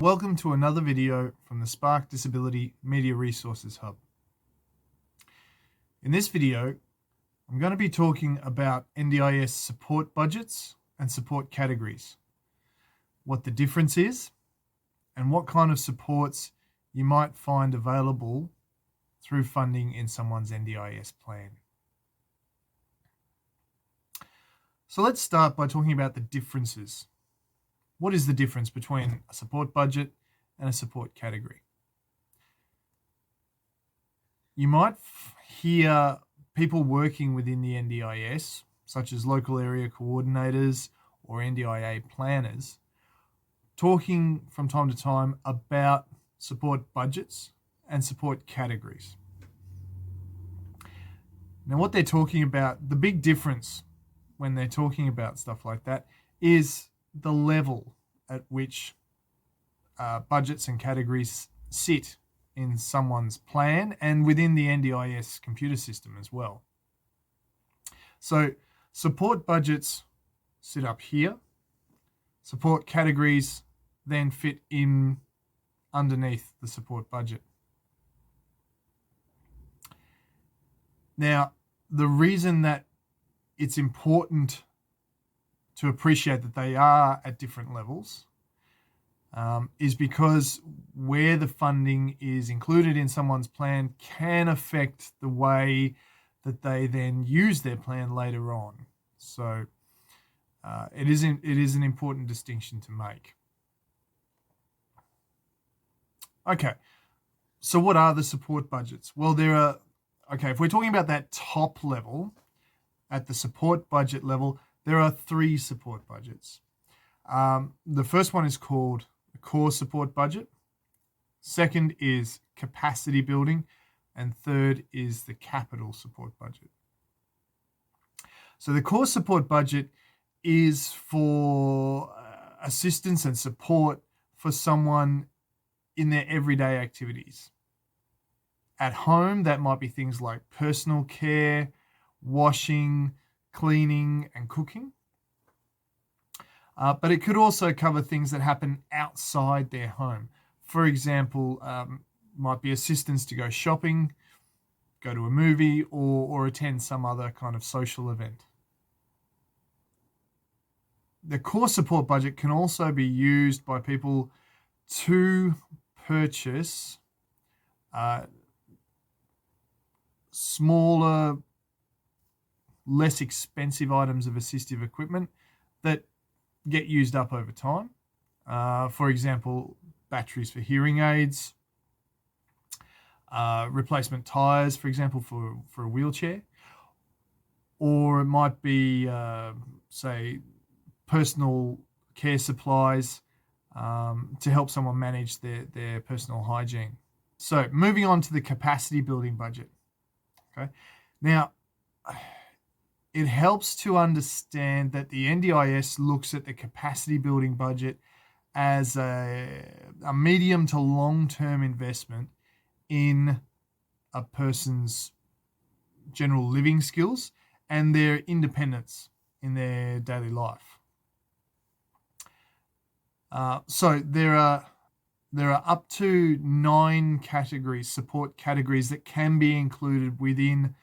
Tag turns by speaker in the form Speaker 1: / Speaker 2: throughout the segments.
Speaker 1: Welcome to another video from the Spark Disability Media Resources Hub. In this video, I'm going to be talking about NDIS support budgets and support categories, what the difference is, and what kind of supports you might find available through funding in someone's NDIS plan. So let's start by talking about the differences. What is the difference between a support budget and a support category? You might hear people working within the NDIS, such as local area coordinators or NDIA planners, talking from time to time about support budgets and support categories. Now, what they're talking about, the big difference when they're talking about stuff like that is the level at which budgets and categories sit in someone's plan and within the NDIS computer system as well. So support budgets sit up here. Support categories then fit in underneath the support budget. Now, the reason that it's important to appreciate that they are at different levels is because where the funding is included in someone's plan can affect the way that they then use their plan later on. So it is an important distinction to make. Okay, so what are the support budgets? Well, if we're talking about that top level, at the support budget level, there are 3 support budgets. The first one is called the core support budget. Second is capacity building. And third is the capital support budget. So the core support budget is for assistance and support for someone in their everyday activities. At home, that might be things like personal care, washing, cleaning and cooking. But it could also cover things that happen outside their home. For example, might be assistance to go shopping, go to a movie, or attend some other kind of social event. The core support budget can also be used by people to purchase smaller, less expensive items of assistive equipment that get used up over time. For example, batteries for hearing aids, replacement tires, for example, for a wheelchair, or it might be, say, personal care supplies to help someone manage their personal hygiene. So moving on to the capacity building budget. Okay, now, it helps to understand that the NDIS looks at the capacity building budget as a medium to long-term investment in a person's general living skills and their independence in their daily life. So there are up to 9 categories, support categories, that can be included within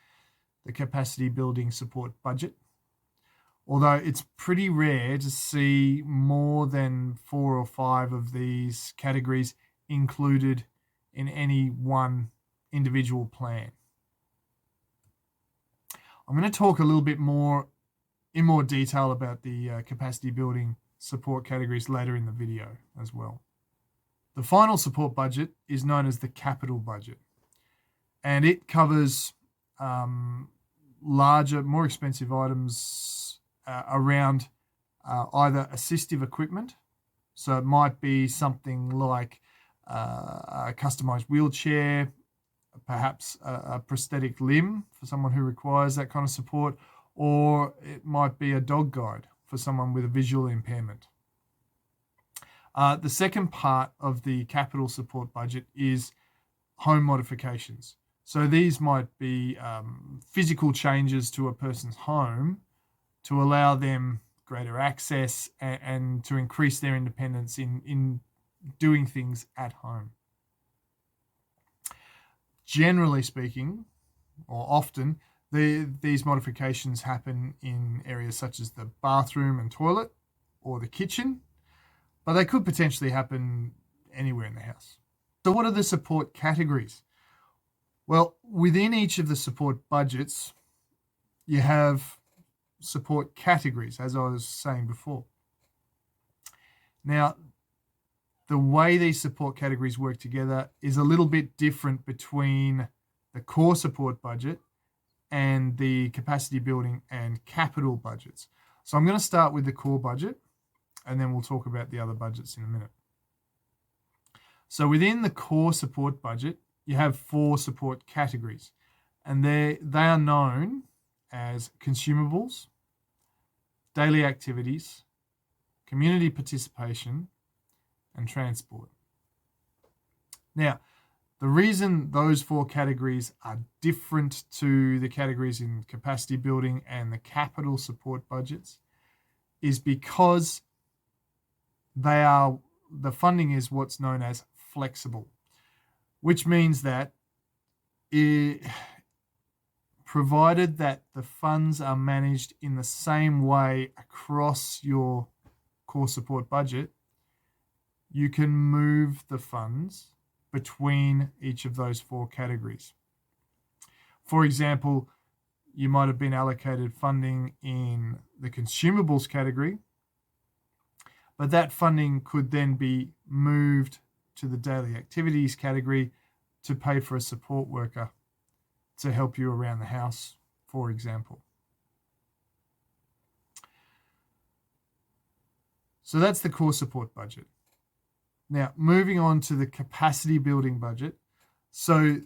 Speaker 1: the capacity building support budget, although it's pretty rare to see more than 4 or 5 of these categories included in any one individual plan. I'm going to talk a little bit more in more detail about the capacity building support categories later in the video as well. The final support budget is known as the capital budget, and it covers larger, more expensive items around either assistive equipment. So it might be something like a customized wheelchair, perhaps a prosthetic limb for someone who requires that kind of support, or it might be a dog guide for someone with a visual impairment. The second part of the capital support budget is home modifications. So these might be physical changes to a person's home to allow them greater access and to increase their independence in doing things at home. Generally speaking, or often, these modifications happen in areas such as the bathroom and toilet or the kitchen, but they could potentially happen anywhere in the house. So what are the support categories? Well, within each of the support budgets, you have support categories, as I was saying before. Now, the way these support categories work together is a little bit different between the core support budget and the capacity building and capital budgets. So I'm going to start with the core budget, and then we'll talk about the other budgets in a minute. So within the core support budget, you have 4 support categories, and they are known as consumables, daily activities, community participation, and transport. Now, the reason those 4 categories are different to the categories in capacity building and the capital support budgets is because the funding is what's known as flexible, which means that provided that the funds are managed in the same way across your core support budget, you can move the funds between each of those 4 categories. For example, you might have been allocated funding in the consumables category, but that funding could then be moved to the daily activities category to pay for a support worker to help you around the house, for example. So that's the core support budget. Now, moving on to the capacity building budget. So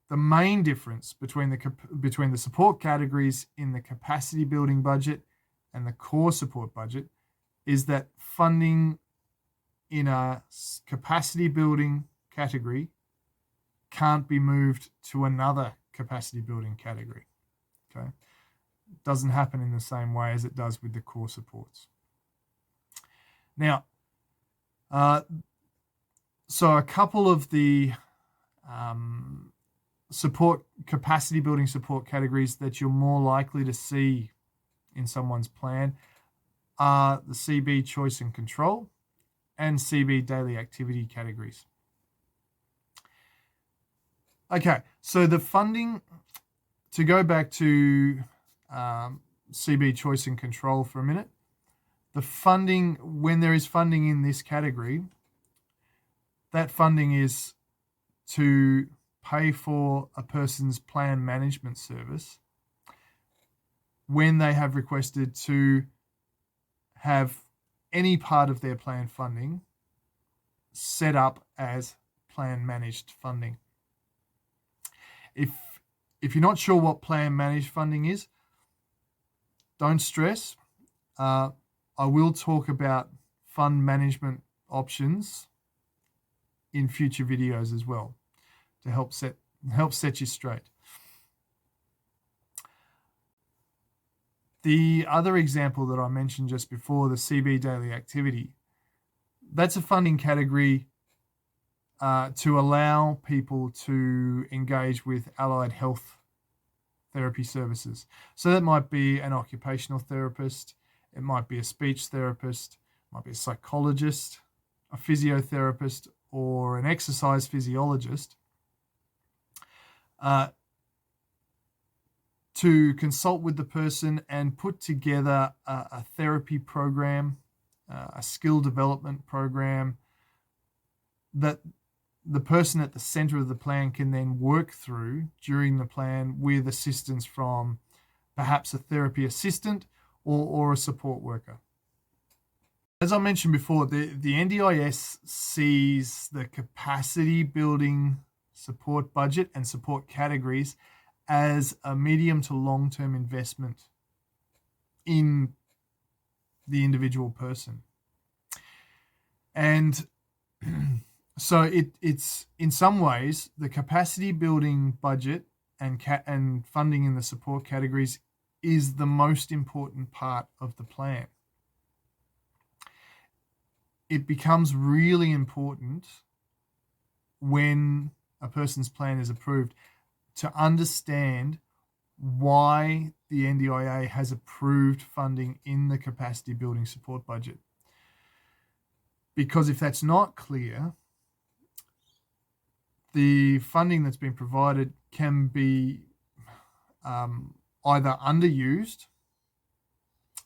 Speaker 1: the main difference between the support categories in the capacity building budget and the core support budget is that funding in a capacity building category can't be moved to another capacity building category. Okay, it doesn't happen in the same way as it does with the core supports. Now, so a couple of the capacity building support categories that you're more likely to see in someone's plan are the CB choice and control and CB daily activity categories. Okay, so the funding, to go back to CB choice and control for a minute, the funding, when there is funding in this category, that funding is to pay for a person's plan management service when they have requested to have any part of their plan funding set up as plan managed funding. If you're not sure what plan managed funding is, don't stress. I will talk about fund management options in future videos as well to help set you straight. The other example that I mentioned just before, the CB daily activity, that's a funding category to allow people to engage with allied health therapy services. So that might be an occupational therapist, it might be a speech therapist, it might be a psychologist, a physiotherapist, or an exercise physiologist, to consult with the person and put together a therapy program, a skill development program that the person at the center of the plan can then work through during the plan with assistance from perhaps a therapy assistant or a support worker. As I mentioned before, the NDIS sees the capacity building support budget and support categories as a medium to long-term investment in the individual person. And so it's in some ways the capacity building budget and funding in the support categories is the most important part of the plan. it becomes really important when a person's plan is approved to understand why the NDIA has approved funding in the capacity building support budget. Because if that's not clear, the funding that's been provided can be either underused,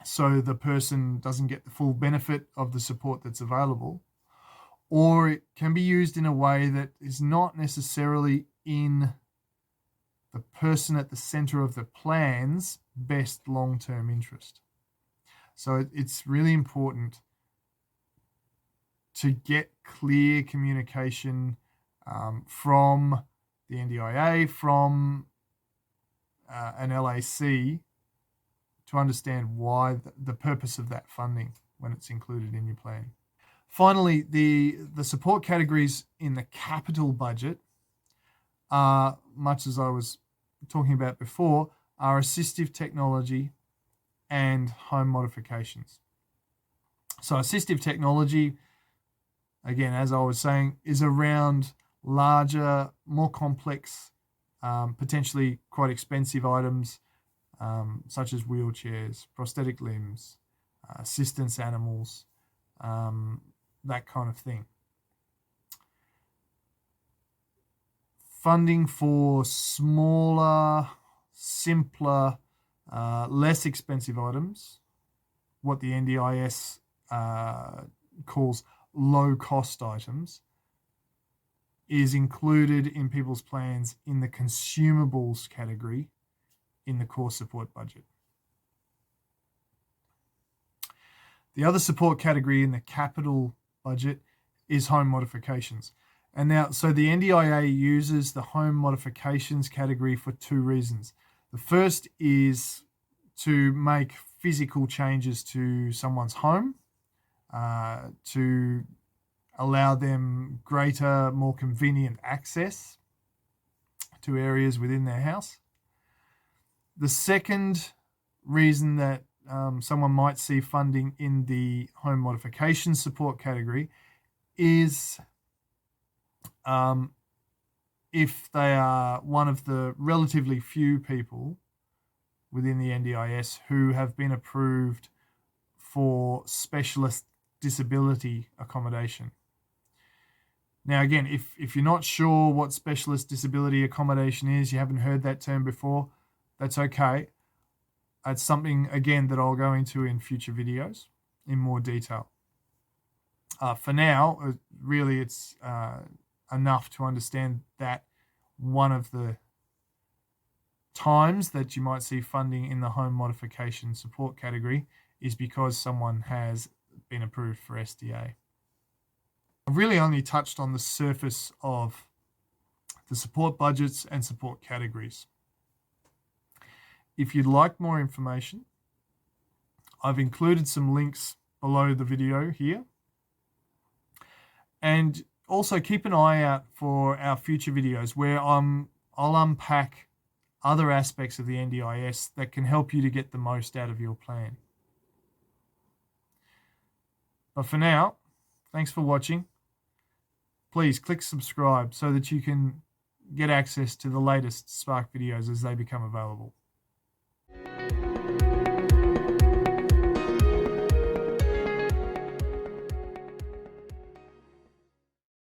Speaker 1: so the person doesn't get the full benefit of the support that's available, or it can be used in a way that is not necessarily in the person at the center of the plan's best long-term interest. So it's really important to get clear communication from the NDIA, from an LAC, to understand why the purpose of that funding when it's included in your plan. Finally, the support categories in the capital budget are, much as I was talking about before, are assistive technology and home modifications. So assistive technology, again, as I was saying, is around larger, more complex, potentially quite expensive items, such as wheelchairs, prosthetic limbs, assistance animals, that kind of thing. Funding for smaller, simpler, less expensive items, what the NDIS calls low-cost items, is included in people's plans in the consumables category in the core support budget. The other support category in the capital budget is home modifications. And now, so the NDIA uses the home modifications category for two reasons. The first is to make physical changes to someone's home, to allow them greater, more convenient access to areas within their house. The second reason that someone might see funding in the home modification support category is if they are one of the relatively few people within the NDIS who have been approved for specialist disability accommodation. Now, again, if you're not sure what specialist disability accommodation is, you haven't heard that term before, that's okay. It's something, again, that I'll go into in future videos in more detail. For now, really, it's enough to understand that one of the times that you might see funding in the home modification support category is because someone has been approved for SDA. I've really only touched on the surface of the support budgets and support categories. If you'd like more information, I've included some links below the video here. And also keep an eye out for our future videos where I'll unpack other aspects of the NDIS that can help you to get the most out of your plan. But for now, thanks for watching. Please click subscribe so that you can get access to the latest Spark videos as they become available.